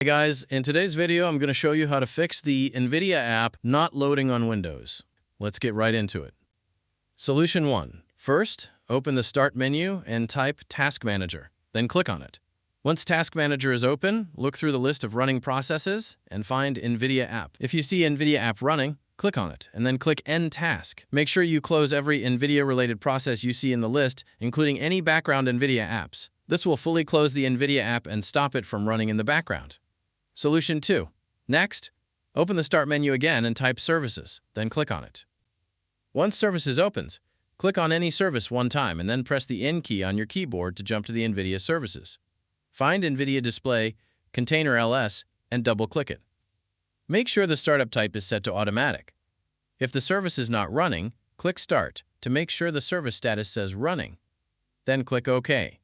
Hey guys, in today's video, I'm going to show you how to fix the NVIDIA app not loading on Windows. Let's get right into it. Solution 1. First, open the Start menu and type Task Manager, then click on it. Once Task Manager is open, look through the list of running processes and find NVIDIA App. If you see NVIDIA App running, click on it and then click End Task. Make sure you close every NVIDIA-related process you see in the list, including any background NVIDIA apps. This will fully close the NVIDIA app and stop it from running in the background. Solution 2. Next, open the Start menu again and type Services, then click on it. Once Services opens, click on any service one time and then press the N key on your keyboard to jump to the NVIDIA services. Find NVIDIA Display, Container LS, and double-click it. Make sure the startup type is set to Automatic. If the service is not running, click Start to make sure the service status says Running. Then click OK.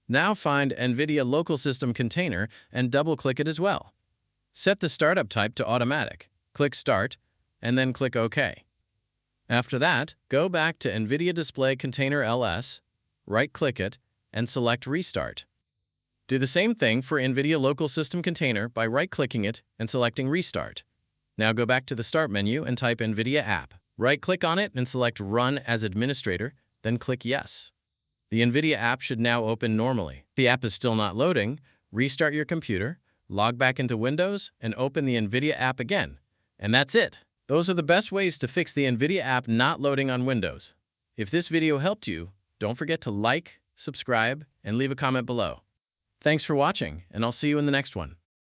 Now find NVIDIA Local System Container and double-click it as well. Set the startup type to Automatic, click Start, and then click OK. After that, go back to NVIDIA Display Container LS, right-click it, and select Restart. Do the same thing for NVIDIA Local System Container by right-clicking it and selecting Restart. Now go back to the Start menu and type NVIDIA App. Right-click on it and select Run as Administrator, then click Yes. The NVIDIA app should now open normally. If the app is still not loading, restart your computer, log back into Windows, and open the NVIDIA app again. And that's it. Those are the best ways to fix the NVIDIA app not loading on Windows. If this video helped you, don't forget to like, subscribe, and leave a comment below. Thanks for watching, and I'll see you in the next one.